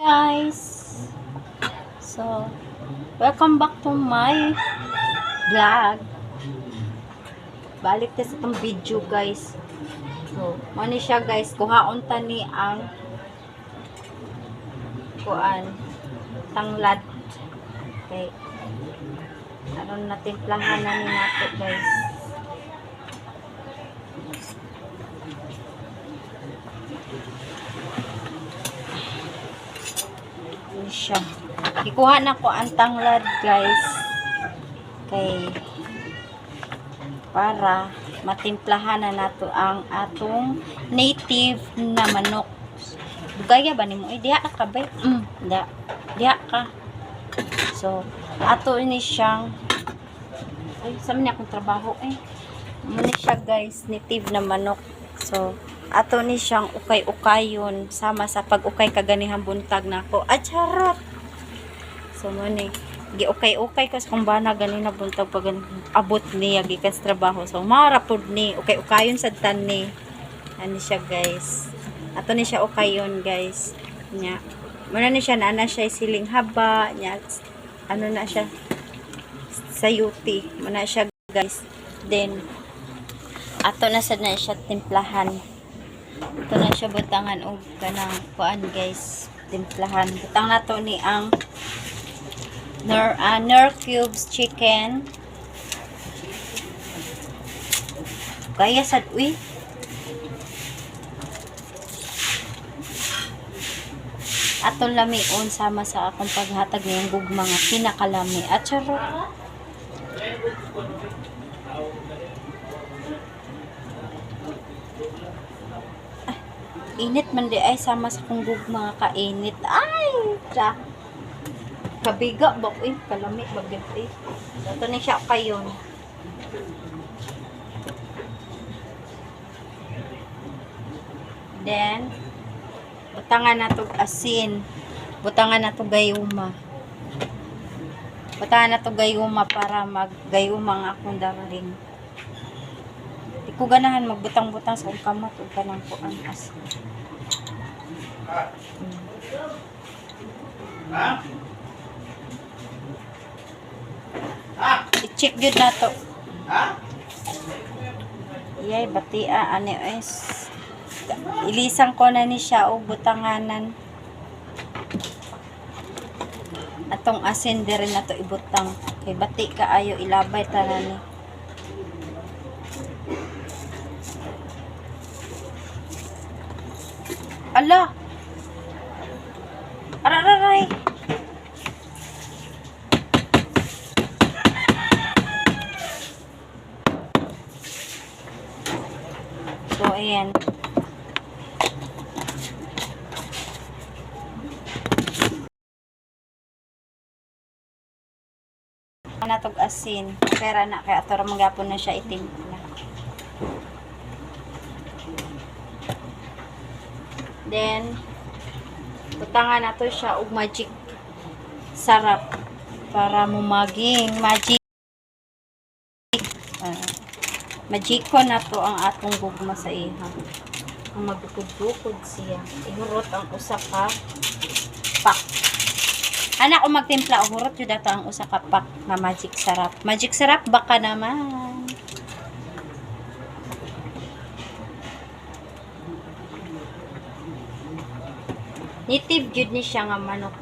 Guys, so welcome back to my vlog. Balik na sa itong video guys. So mani siya guys, kuhaon tani ang tanglad. Okay, ano natin plahanan ni nato guys. Siya. Ikuha na ko ang tanglad guys. Okay. Para matimplahan na nato ang atong native na manok. Dugaya ba nimo? Diha ka ba? Diha ka. So, ato ini siyang sa man akong trabaho Muna siya guys, native na manok. So, ato ni siyang ukay-ukayon sama sa pag-ukay kaganihang buntag nako. Charot. So muni gi-ukay-ukay kas kung bana ganina buntag pag abot niya gikan sa trabaho. So marapod ni ukay-ukayon sad tan ni. Ani siya guys. Ato ni siya ukayon guys. Nya. Muna ni siya na siya siling haba nya. Ano na siya sayuti. Muna siya guys. Then ato na sad na siya timplahan. Ito na siya butangan og kanang kuan guys, timplahan. Butang nato ni ang Knorr cubes chicken. Kaya sad uy. Atong lamion sama sa akong paghatag niyang gugma nga pinakalami. At charot. Init man di ay sama sa kong gugma nga kainit. Ay! Siya. Kabiga ba ko kalami bagay ito na siya kayon. Then butangan na to asin. Butangan na to gayuma. Butangan na to gayuma para maggayuma ang akong darling. Di ko ganahan magbutang-butang sa kamot o kanang kuan asin. I-check yun na to. Iyay, batia, ano is. Ilisang ko na ni siya o butanganan. Atong asin din na to ibutang. Kay bati ka ayo ilabay tanan ni. Ala! Arararay! So, ayan. Natog asin. Pera na, kaya ito ramagapon na siya itimpla. Then, butangan na to siya og magic sarap para mo maging magic. Magic ko na to ang atong gugma sa iha. Ang magdukod-dukod siya. Ihurot ang usa ka pak. Anak ko magtimpla, uhurot yun dato ang usa ka pak na magic sarap. Magic sarap baka naman. Native jud ni siya nga manok